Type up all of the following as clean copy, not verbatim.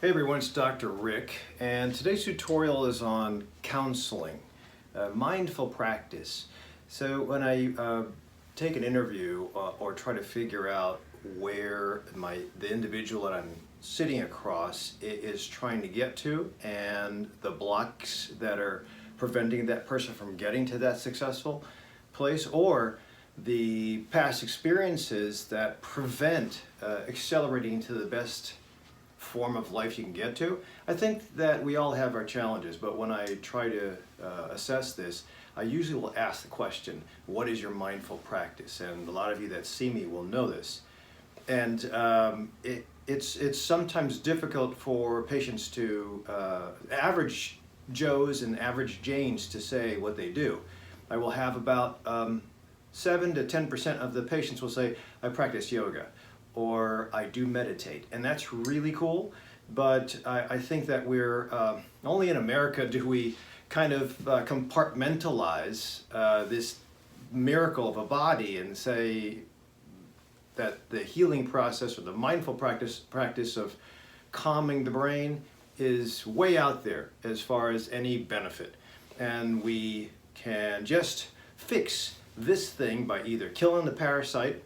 Hey everyone, it's DrRic, and today's tutorial is on counseling, mindful practice. So when I take an interview or try to figure out where the individual that I'm sitting across is trying to get to and the blocks that are preventing that person from getting to that successful place, or the past experiences that prevent accelerating to the best form of life you can get to. I think that we all have our challenges, but when I try to assess this, I usually will ask the question, what is your mindful practice? And a lot of you that see me will know this. And it's sometimes difficult for patients to, average Joes and average Janes, to say what they do. I will have about 7 to 10% of the patients will say, I practice yoga, or I do meditate, and that's really cool. But I think that we're only in America do we kind of compartmentalize this miracle of a body and say that the healing process or the mindful practice of calming the brain is way out there as far as any benefit, and we can just fix this thing by either killing the parasite,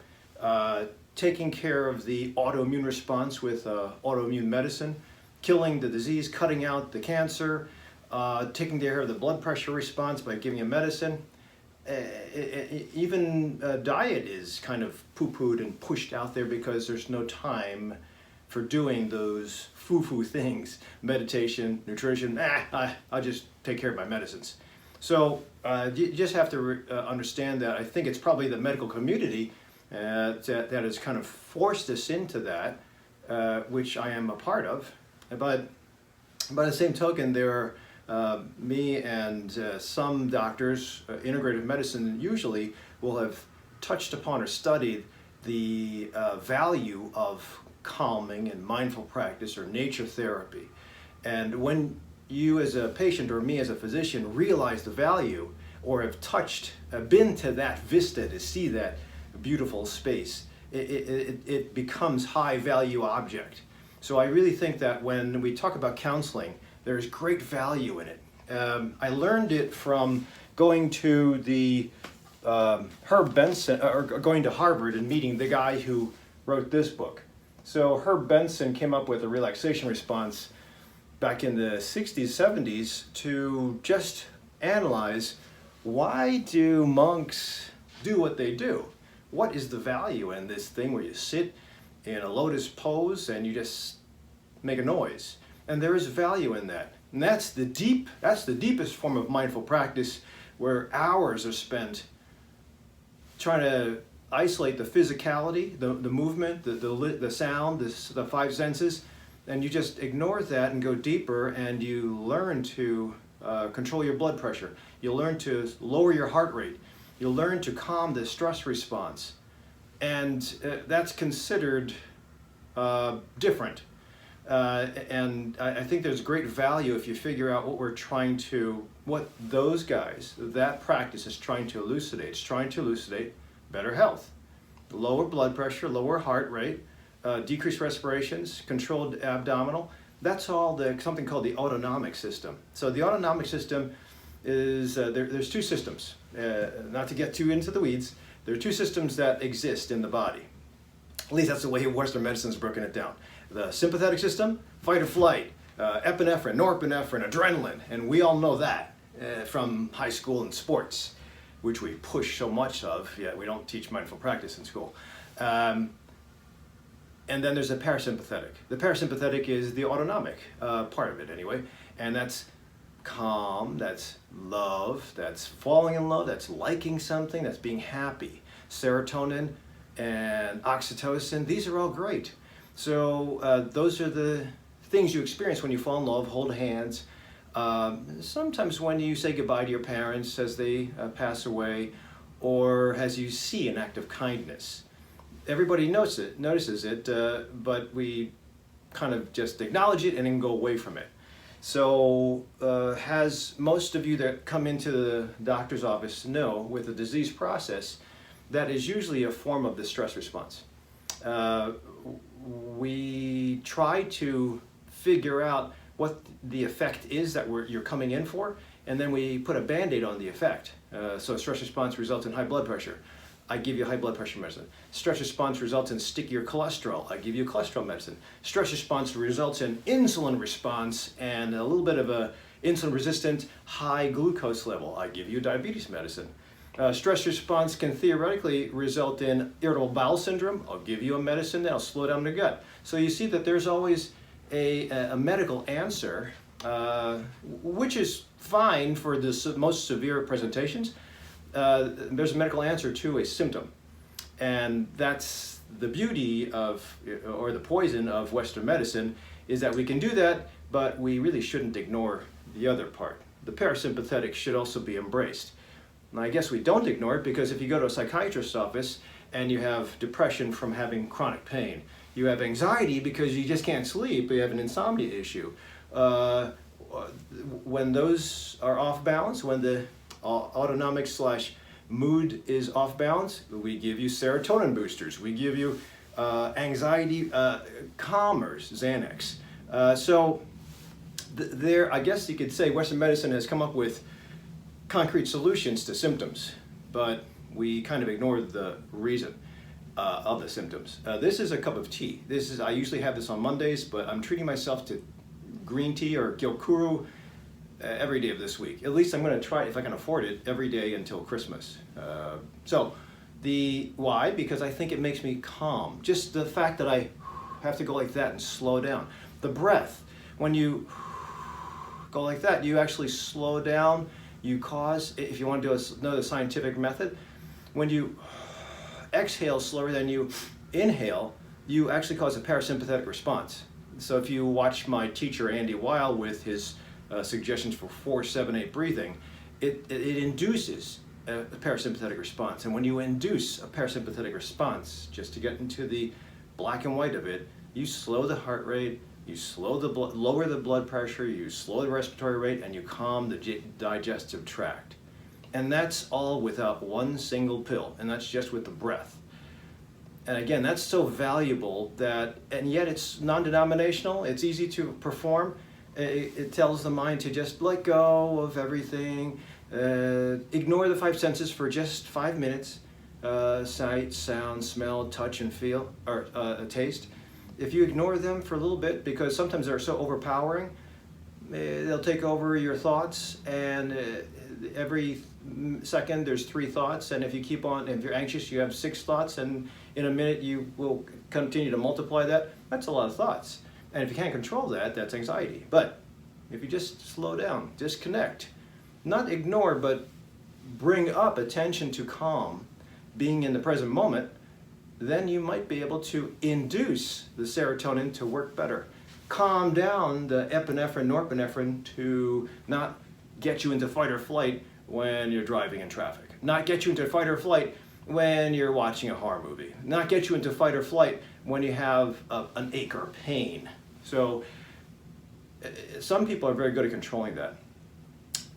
taking care of the autoimmune response with autoimmune medicine, killing the disease, cutting out the cancer, taking care of the blood pressure response by giving a medicine. Even diet is kind of poo-pooed and pushed out there because there's no time for doing those foo-foo things. Meditation, nutrition, I'll just take care of my medicines. So you just have to understand that I think it's probably the medical community that has kind of forced us into that, which I am a part of. But by the same token, there are me and some doctors, integrative medicine usually, will have touched upon or studied the value of calming and mindful practice or nature therapy. And when you as a patient or me as a physician realize the value, or have been to that vista to see that beautiful space, it becomes high value object. So I really think that when we talk about counseling, there's great value in it. I learned it from going to the Herb Benson, or going to Harvard and meeting the guy who wrote this book. So Herb Benson came up with a relaxation response back in the 60s, 70s to just analyze, why do monks do what they do? What is the value in this thing where you sit in a lotus pose and you just make a noise? And there is value in that. And that's the deepest form of mindful practice, where hours are spent trying to isolate the physicality, the movement, the sound, the five senses, and you just ignore that and go deeper, and you learn to control your blood pressure. You learn to lower your heart rate. You'll learn to calm the stress response, and that's considered different. And I think there's great value if you figure out what those guys, that practice is trying to elucidate. It's trying to elucidate better health, lower blood pressure, lower heart rate, decreased respirations, controlled abdominal. That's all something called the Autonomic System. So the Autonomic System is, there's two systems. Not to get too into the weeds, there are two systems that exist in the body. At least that's the way Western medicine's broken it down. The sympathetic system, fight or flight, epinephrine, norepinephrine, adrenaline, and we all know that from high school and sports, which we push so much of, yet we don't teach mindful practice in school. And then there's the parasympathetic. The parasympathetic is the autonomic part of it anyway, and that's calm, that's love, that's falling in love, that's liking something, that's being happy. Serotonin and oxytocin, these are all great. So those are the things you experience when you fall in love, hold hands. Sometimes when you say goodbye to your parents as they pass away, or as you see an act of kindness. Everybody notices it, but we kind of just acknowledge it and then go away from it. So as most of you that come into the doctor's office know, with the disease process, that is usually a form of the stress response. We try to figure out what the effect is that you're coming in for, and then we put a Band-Aid on the effect. So stress response results in high blood pressure. I give you high blood pressure medicine. Stress response results in stickier cholesterol. I give you cholesterol medicine. Stress response results in insulin response and a little bit of a insulin resistant high glucose level. I give you diabetes medicine. Stress response can theoretically result in irritable bowel syndrome. I'll give you a medicine that'll slow down the gut. So you see that there's always a medical answer, which is fine for the most severe presentations. There's a medical answer to a symptom. And that's the beauty of, or the poison of Western medicine, is that we can do that, but we really shouldn't ignore the other part. The parasympathetic should also be embraced. And I guess we don't ignore it because if you go to a psychiatrist's office and you have depression from having chronic pain, you have anxiety because you just can't sleep, you have an insomnia issue. When those are off balance, when the autonomic / mood is off balance, we give you serotonin boosters, we give you anxiety calmers, Xanax. There, I guess you could say Western medicine has come up with concrete solutions to symptoms, but we kind of ignore the reason of the symptoms. This is a cup of tea. I usually have this on Mondays, but I'm treating myself to green tea or gyokuru every day of this week. At least I'm going to try, if I can afford it, every day until Christmas. Why? Because I think it makes me calm. Just the fact that I have to go like that and slow down. The breath, when you go like that, you actually slow down. You cause, if you want to do another scientific method, when you exhale slower than you inhale, you actually cause a parasympathetic response. So if you watch my teacher Andy Weil with his suggestions for 4-7-8 breathing, it induces a parasympathetic response. And when you induce a parasympathetic response, just to get into the black and white of it, you slow the heart rate, you lower the blood pressure, you slow the respiratory rate, and you calm the digestive tract. And that's all without one single pill, and that's just with the breath. And again, that's so valuable and yet it's non-denominational, it's easy to perform. It tells the mind to just let go of everything, ignore the 5 senses for just 5 minutes, sight, sound, smell, touch, and feel, or taste. If you ignore them for a little bit, because sometimes they're so overpowering, they'll take over your thoughts, and every second there's 3 thoughts, and if you keep on, if you're anxious, you have 6 thoughts, and in a minute you will continue to multiply that. That's a lot of thoughts. And if you can't control that, that's anxiety. But if you just slow down, disconnect, not ignore, but bring up attention to calm, being in the present moment, then you might be able to induce the serotonin to work better. Calm down the epinephrine, norepinephrine to not get you into fight or flight when you're driving in traffic. Not get you into fight or flight when you're watching a horror movie. Not get you into fight or flight when you have an ache or pain. So some people are very good at controlling that.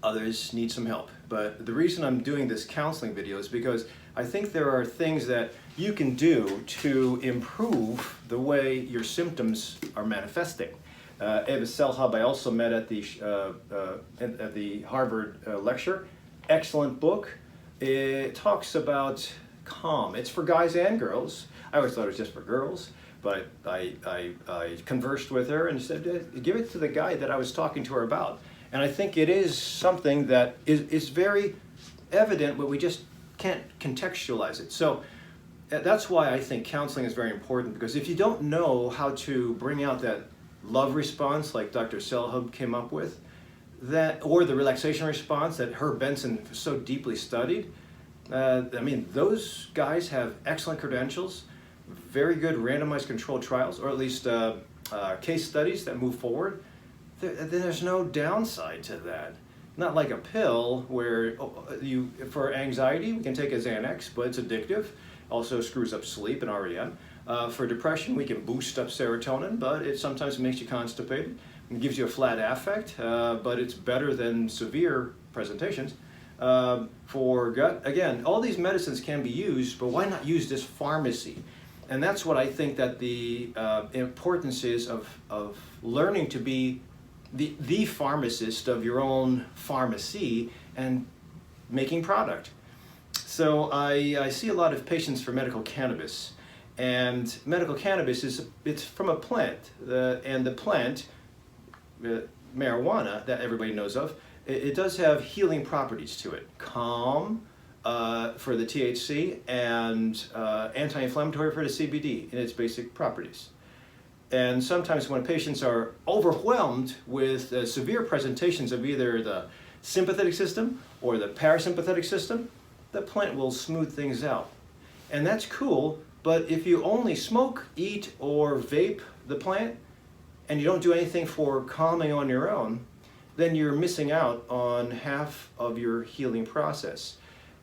Others need some help. But the reason I'm doing this counseling video is because I think there are things that you can do to improve the way your symptoms are manifesting. Eva Selhub, I also met at the Harvard lecture. Excellent book. It talks about calm. It's for guys and girls. I always thought it was just for girls, but I conversed with her and said, give it to the guy that I was talking to her about. And I think it is something that is very evident, but we just can't contextualize it. So that's why I think counseling is very important, because if you don't know how to bring out that love response like Dr. Selhub came up with, or the relaxation response that Herb Benson so deeply studied, I mean, those guys have excellent credentials, very good randomized controlled trials, or at least case studies that move forward. Then there's no downside to that. Not like a pill where for anxiety, we can take a Xanax, but it's addictive. Also screws up sleep and REM. For depression, we can boost up serotonin, but it sometimes makes you constipated. It gives you a flat affect, but it's better than severe presentations. For gut, again, all these medicines can be used, but why not use this pharmacy? And that's what I think that the importance is of learning to be the pharmacist of your own pharmacy and making product. So I see a lot of patients for medical cannabis, and medical cannabis it's from a plant, and the plant, marijuana that everybody knows of, it does have healing properties to it. Calm for the THC, and anti-inflammatory for the CBD in its basic properties. And sometimes when patients are overwhelmed with severe presentations of either the sympathetic system or the parasympathetic system, the plant will smooth things out. And that's cool, but if you only smoke, eat, or vape the plant, and you don't do anything for calming on your own, then you're missing out on half of your healing process.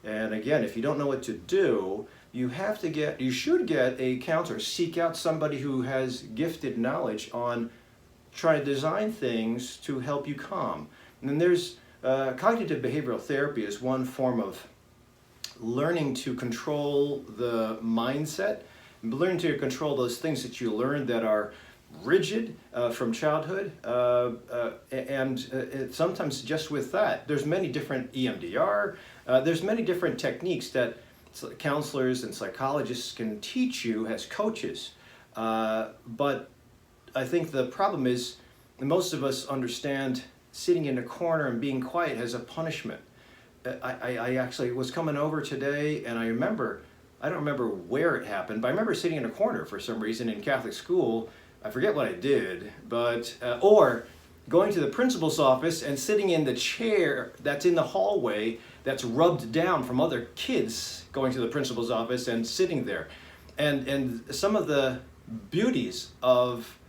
And again, if you don't know what to do, you should get a counselor. Seek out somebody who has gifted knowledge on trying to design things to help you calm. And then there's cognitive behavioral therapy is one form of learning to control the mindset, learning to control those things that you learned that are rigid from childhood, and sometimes just with that, there's many different EMDR, there's many different techniques that counselors and psychologists can teach you as coaches, but I think the problem is most of us understand sitting in a corner and being quiet as a punishment. I actually was coming over today, and I don't remember where it happened, but I remember sitting in a corner for some reason in Catholic school. I forget what I did, but or going to the principal's office and sitting in the chair that's in the hallway that's rubbed down from other kids going to the principal's office and sitting there. And some of the beauties of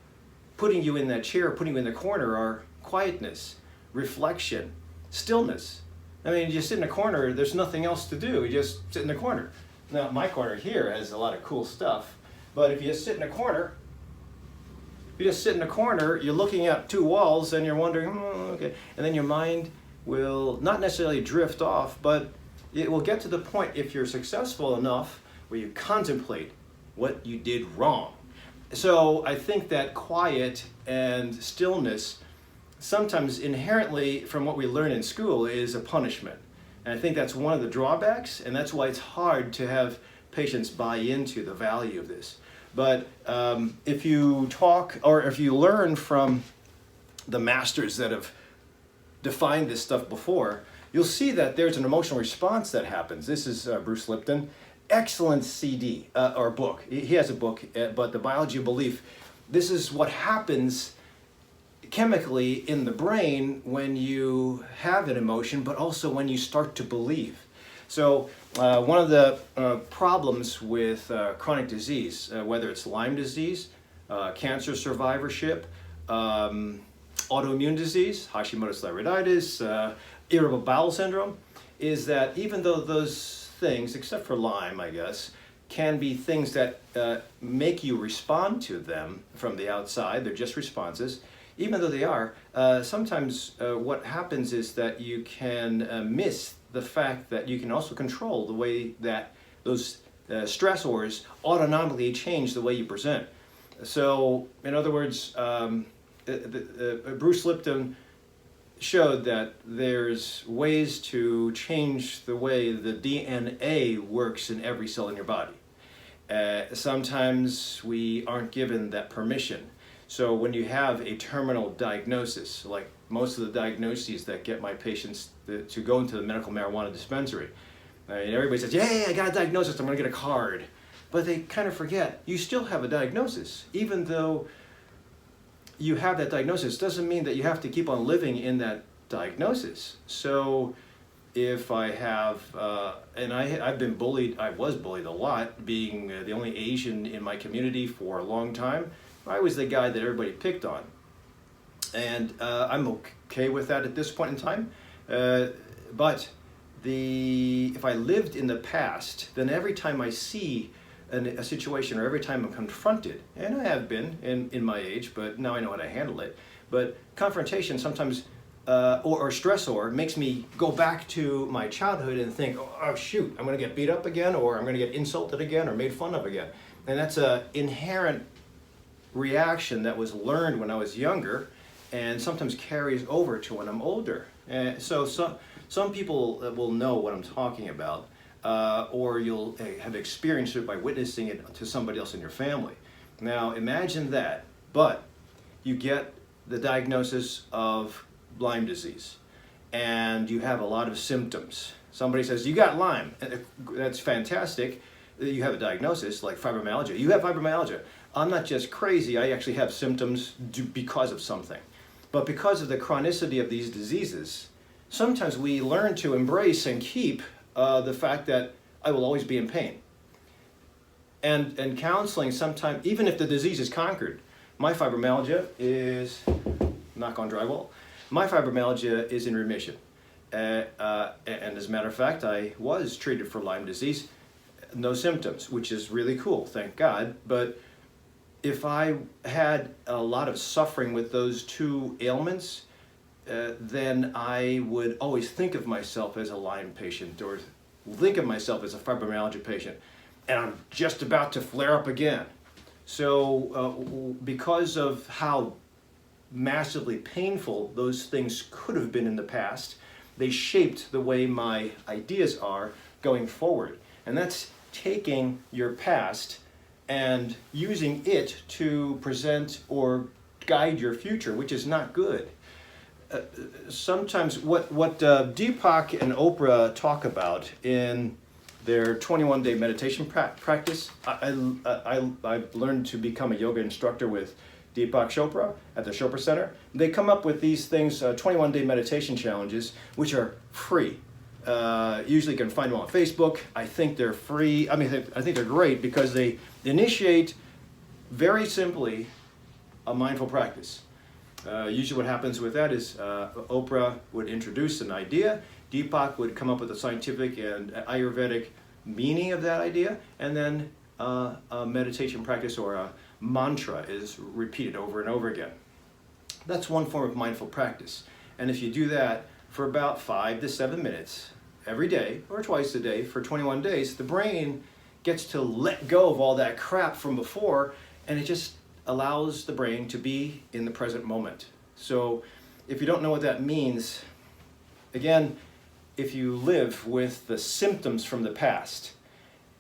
putting you in that chair, putting you in the corner, are quietness, reflection, stillness. I mean, you just sit in a corner, there's nothing else to do, you just sit in the corner. Now, my corner here has a lot of cool stuff, but if you just sit in a corner, you're looking at two walls and you're wondering, okay. And then your mind will not necessarily drift off, but it will get to the point, if you're successful enough, where you contemplate what you did wrong. So I think that quiet and stillness, sometimes inherently from what we learn in school, is a punishment. And I think that's one of the drawbacks, and that's why it's hard to have patients buy into the value of this. But if you talk, or if you learn from the masters that have defined this stuff before, you'll see that there's an emotional response that happens. This is Bruce Lipton. Excellent CD or book. He has a book, but The Biology of Belief. This is what happens chemically in the brain when you have an emotion, but also when you start to believe. So one of the problems with chronic disease, whether it's Lyme disease, cancer survivorship, autoimmune disease, Hashimoto's thyroiditis, irritable bowel syndrome, is that even though those things, except for Lyme, I guess, can be things that make you respond to them from the outside, they're just responses, even though they are, sometimes what happens is that you can miss the fact that you can also control the way that those stressors autonomically change the way you present. So, in other words, Bruce Lipton showed that there's ways to change the way the DNA works in every cell in your body. Sometimes we aren't given that permission. So when you have a terminal diagnosis, like most of the diagnoses that get my patients to go into the medical marijuana dispensary, everybody says, "Yay, I got a diagnosis, I'm going to get a card." But they kind of forget, you still have a diagnosis. Even though you have that diagnosis, doesn't mean that you have to keep on living in that diagnosis. So if I have, and I've been bullied, I was bullied a lot, being the only Asian in my community for a long time. I was the guy that everybody picked on. And I'm okay with that at this point in time. But if I lived in the past, then every time I see a situation, or every time I'm confronted, and I have been in my age, but now I know how to handle it, but confrontation sometimes, or stressor, makes me go back to my childhood and think, oh shoot, I'm going to get beat up again, or I'm going to get insulted again, or made fun of again. And that's an inherent reaction that was learned when I was younger and sometimes carries over to when I'm older. And so some people will know what I'm talking about, or you'll have experienced it by witnessing it to somebody else in your family. Now imagine that, but you get the diagnosis of Lyme disease and you have a lot of symptoms. Somebody says, you got Lyme. That's fantastic. You have a diagnosis like fibromyalgia. You have fibromyalgia. I'm not just crazy, I actually have symptoms because of something. But because of the chronicity of these diseases, sometimes we learn to embrace and keep the fact that I will always be in pain. And counseling sometimes, even if the disease is conquered, my fibromyalgia is, knock on drywall, my fibromyalgia is in remission. And as a matter of fact, I was treated for Lyme disease, no symptoms, which is really cool, thank God. But if I had a lot of suffering with those two ailments, then I would always think of myself as a Lyme patient or think of myself as a fibromyalgia patient. And I'm just about to flare up again. So because of how massively painful those things could have been in the past, they shaped the way my ideas are going forward. And that's taking your past and using it to present or guide your future, which is not good. Sometimes what Deepak and Oprah talk about in their 21-day meditation practice, I've learned to become a yoga instructor with Deepak Chopra at the Chopra Center. They come up with these things, 21-day meditation challenges, which are free. Usually you can find them on Facebook. I think they're free. I mean, I think they're great because they initiate very simply a mindful practice. Usually what happens with that is Oprah would introduce an idea, Deepak would come up with a scientific and Ayurvedic meaning of that idea, and then a meditation practice or a mantra is repeated over and over again. That's one form of mindful practice. And if you do that for about 5 to 7 minutes every day or twice a day for 21 days, the brain gets to let go of all that crap from before, and it just allows the brain to be in the present moment. So if you don't know what that means, again, if you live with the symptoms from the past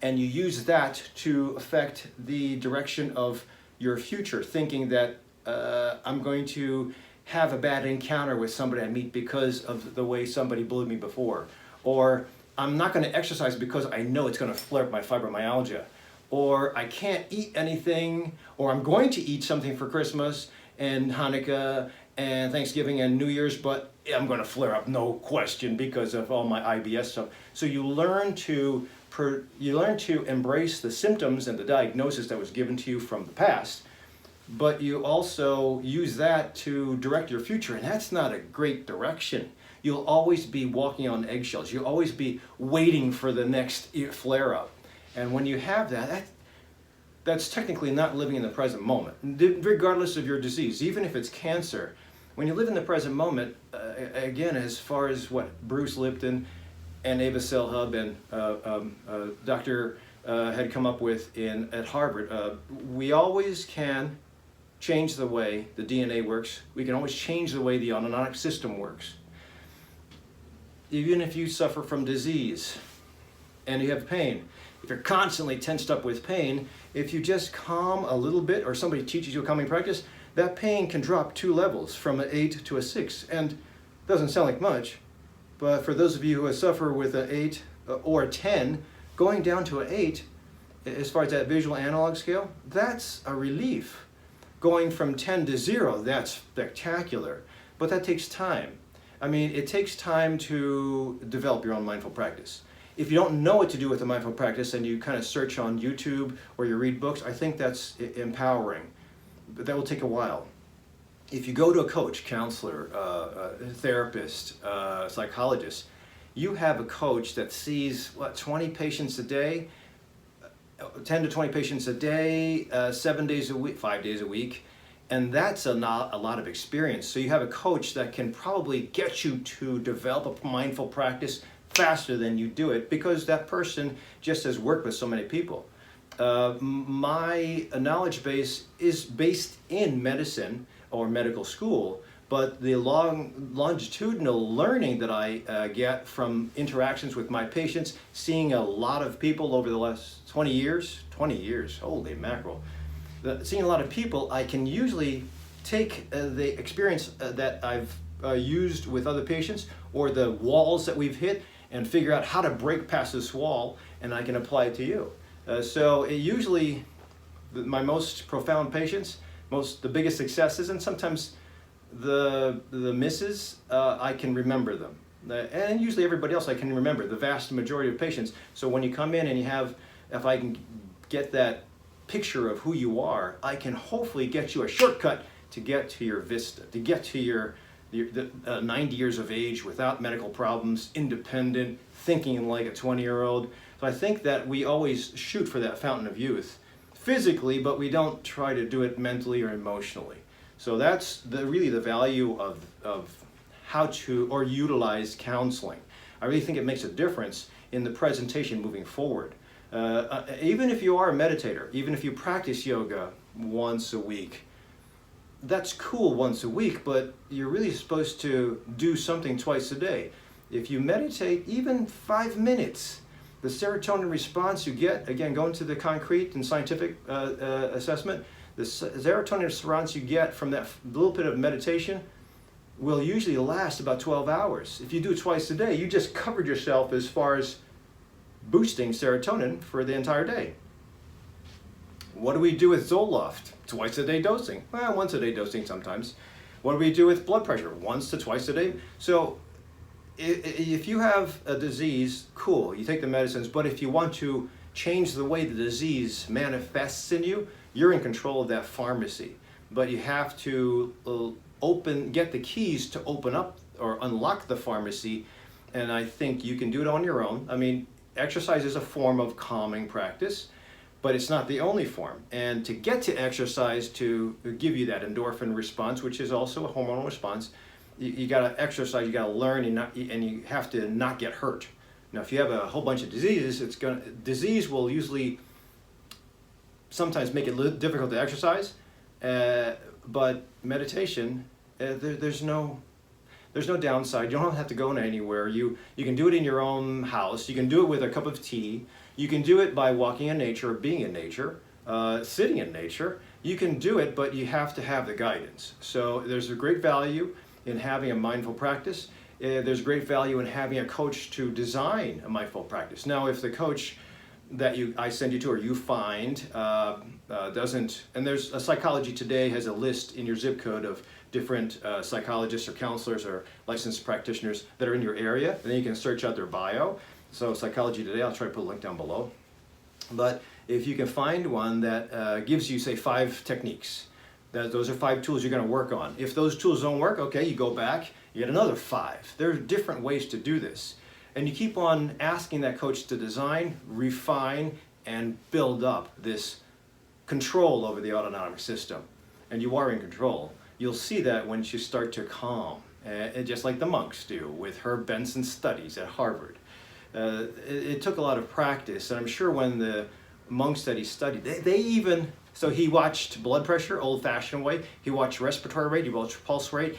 and you use that to affect the direction of your future, thinking that I'm going to have a bad encounter with somebody I meet because of the way somebody bullied me before, or I'm not going to exercise because I know it's going to flare up my fibromyalgia, or I can't eat anything, or I'm going to eat something for Christmas and Hanukkah and Thanksgiving and New Year's, but I'm going to flare up, no question, because of all my IBS stuff. So you learn to embrace the symptoms and the diagnosis that was given to you from the past, but you also use that to direct your future, and that's not a great direction. You'll always be walking on eggshells. You'll always be waiting for the next flare-up. And when you have that, that's technically not living in the present moment, regardless of your disease, even if it's cancer. When you live in the present moment, again, as far as what Bruce Lipton and Ava Selhub and Dr. Had come up with at Harvard, we always can change the way the DNA works. We can always change the way the autonomic system works. Even if you suffer from disease and you have pain, if you're constantly tensed up with pain, if you just calm a little bit or somebody teaches you a calming practice, that pain can drop 2 levels from an 8 to a 6. And it doesn't sound like much, but for those of you who suffer with an 8 or a 10, going down to an 8, as far as that visual analog scale, that's a relief. Going from 10 to 0, that's spectacular, but that takes time. I mean, it takes time to develop your own mindful practice. If you don't know what to do with a mindful practice and you kind of search on YouTube or you read books, I think that's empowering, but that will take a while. If you go to a coach, counselor, therapist, psychologist, you have a coach that sees, 20 patients a day, 10 to 20 patients a day, 7 days a week, 5 days a week, and that's a lot of experience. So you have a coach that can probably get you to develop a mindful practice faster than you do it because that person just has worked with so many people. My knowledge base is based in medicine or medical school, but the longitudinal learning that I get from interactions with my patients, seeing a lot of people over the last 20 years, holy mackerel, seeing a lot of people, I can usually take the experience that I've used with other patients or the walls that we've hit and figure out how to break past this wall, and I can apply it to you. So it usually, my most profound patients, the biggest successes, and sometimes the misses, I can remember them. And usually everybody else I can remember, the vast majority of patients. So when you come in and you have, if I can get that picture of who you are, I can hopefully get you a shortcut to get to your vista, to get to your 90 years of age without medical problems, independent, thinking like a 20-year-old. So I think that we always shoot for that fountain of youth physically, but we don't try to do it mentally or emotionally. So that's really the value of how to or utilize counseling. I really think it makes a difference in the presentation moving forward. Even if you are a meditator, even if you practice yoga once a week, that's cool once a week, but you're really supposed to do something twice a day. If you meditate even 5 minutes, the serotonin response you get, again, going to the concrete and scientific assessment, the serotonin response you get from that little bit of meditation will usually last about 12 hours. If you do it twice a day, you just covered yourself as far as boosting serotonin for the entire day. What do we do with Zoloft? Twice a day dosing. Well, once a day dosing sometimes. What do we do with blood pressure? Once to twice a day. So if you have a disease, cool, you take the medicines, but if you want to change the way the disease manifests in you, you're in control of that pharmacy. But you have to get the keys to open up or unlock the pharmacy, and I think you can do it on your own. I mean, exercise is a form of calming practice, but it's not the only form. And to get to exercise to give you that endorphin response, which is also a hormonal response, you gotta exercise, you gotta learn, and you have to not get hurt. Now, if you have a whole bunch of diseases, disease will usually sometimes make it difficult to exercise, but meditation, there's no downside. You don't have to go anywhere. You can do it in your own house. You can do it with a cup of tea. You can do it by walking in nature, or being in nature, sitting in nature. You can do it, but you have to have the guidance. So there's a great value in having a mindful practice. There's great value in having a coach to design a mindful practice. Now, if the coach that I send you to or you find doesn't, and there's a Psychology Today has a list in your zip code of different psychologists or counselors or licensed practitioners that are in your area, and then you can search out their bio. So Psychology Today, I'll try to put a link down below. But if you can find one that gives you, say, 5 techniques, those are 5 tools you're going to work on. If those tools don't work, okay, you go back, you get another 5. There are different ways to do this. And you keep on asking that coach to design, refine, and build up this control over the autonomic system. And you are in control. You'll see that when you start to calm, just like the monks do with Herb Benson's studies at Harvard. It took a lot of practice, and I'm sure when the monks that he studied, they even, so he watched blood pressure, old-fashioned way, he watched respiratory rate, he watched pulse rate,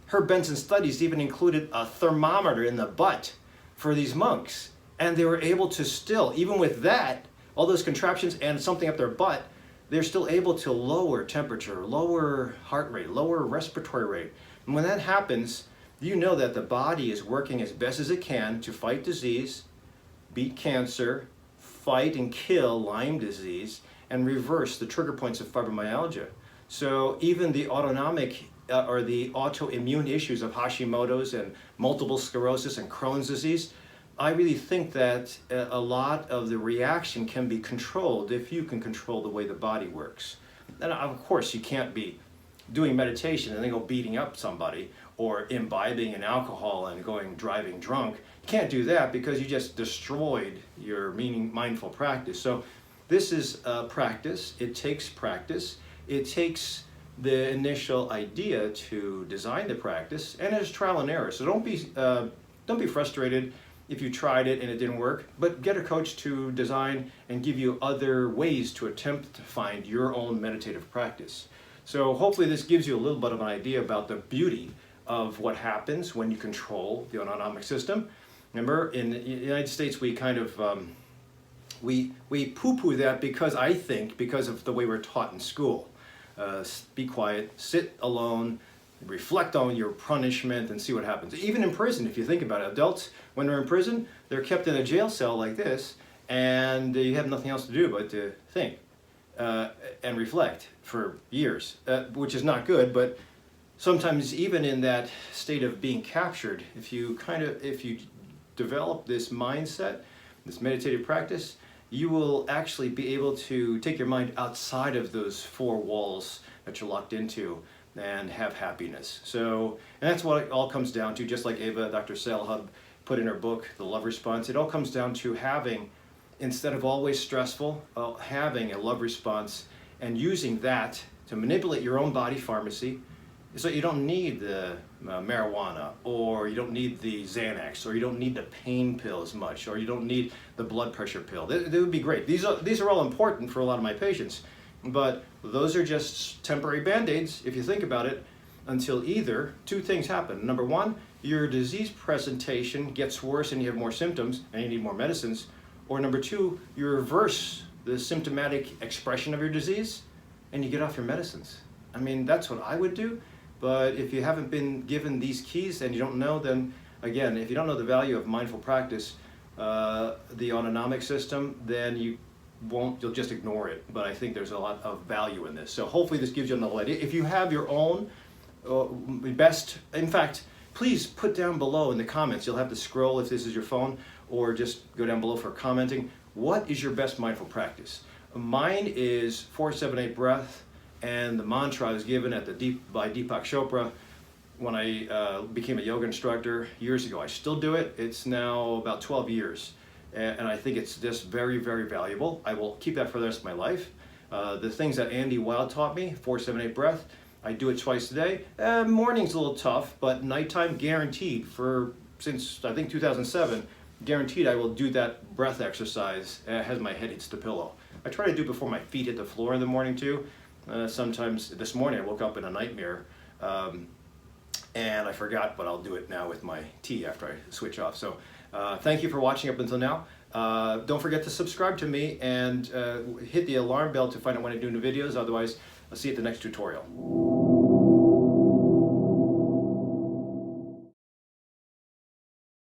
Herb Benson's studies even included a thermometer in the butt for these monks, and they were able to still, even with that, all those contraptions and something up their butt, they're still able to lower temperature, lower heart rate, lower respiratory rate. And when that happens, you know that the body is working as best as it can to fight disease, beat cancer, fight and kill Lyme disease, and reverse the trigger points of fibromyalgia. So even the autonomic or the autoimmune issues of Hashimoto's and multiple sclerosis and Crohn's disease, I really think that a lot of the reaction can be controlled if you can control the way the body works. And of course, you can't be doing meditation and then go beating up somebody or imbibing in alcohol and driving drunk. You can't do that because you just destroyed your mindful practice. So this is practice. It takes practice. It takes the initial idea to design the practice, and it's trial and error. So don't be frustrated if you tried it and it didn't work, but get a coach to design and give you other ways to attempt to find your own meditative practice. So hopefully this gives you a little bit of an idea about the beauty of what happens when you control the autonomic system. Remember, in the United States, we kind of we poo-poo that because of the way we're taught in school. Be quiet, sit alone, reflect on your punishment, and see what happens. Even in prison, if you think about it, adults, when they're in prison, they're kept in a jail cell like this, and you have nothing else to do but to think and reflect for years, which is not good. But sometimes, even in that state of being captured, if you develop this mindset, this meditative practice, you will actually be able to take your mind outside of those four walls that you're locked into and have happiness. So, and that's what it all comes down to, just like Dr. Selhub put in her book, The Love Response. It all comes down to having, instead of always stressful, having a love response and using that to manipulate your own body pharmacy. So you don't need the marijuana, or you don't need the Xanax, or you don't need the pain pill as much, or you don't need the blood pressure pill. They would be great. These are all important for a lot of my patients, but those are just temporary band-aids, if you think about it, until either two things happen. Number one, your disease presentation gets worse and you have more symptoms and you need more medicines, or number two, you reverse the symptomatic expression of your disease and you get off your medicines. I mean, that's what I would do. But if you haven't been given these keys and you don't know, then again, if you don't know the value of mindful practice, the autonomic system, then you'll just ignore it. But I think there's a lot of value in this. So hopefully this gives you another idea. If you have your own best, in fact, please put down below in the comments. You'll have to scroll if this is your phone, or just go down below for commenting. What is your best mindful practice? Mine is 4-7-8 breath. And the mantra I was given by Deepak Chopra when I became a yoga instructor years ago. I still do it. It's now about 12 years. And I think it's just very, very valuable. I will keep that for the rest of my life. The things that Andy Wild taught me, 4-7-8 breath, I do it twice a day. Morning's a little tough, but nighttime guaranteed since I think 2007, guaranteed I will do that breath exercise as my head hits the pillow. I try to do it before my feet hit the floor in the morning too. Sometimes this morning I woke up in a nightmare and I forgot, but I'll do it now with my tea after I switch off. So thank you for watching up until now. Don't forget to subscribe to me and hit the alarm bell to find out when I do new videos. Otherwise, I'll see you at the next tutorial.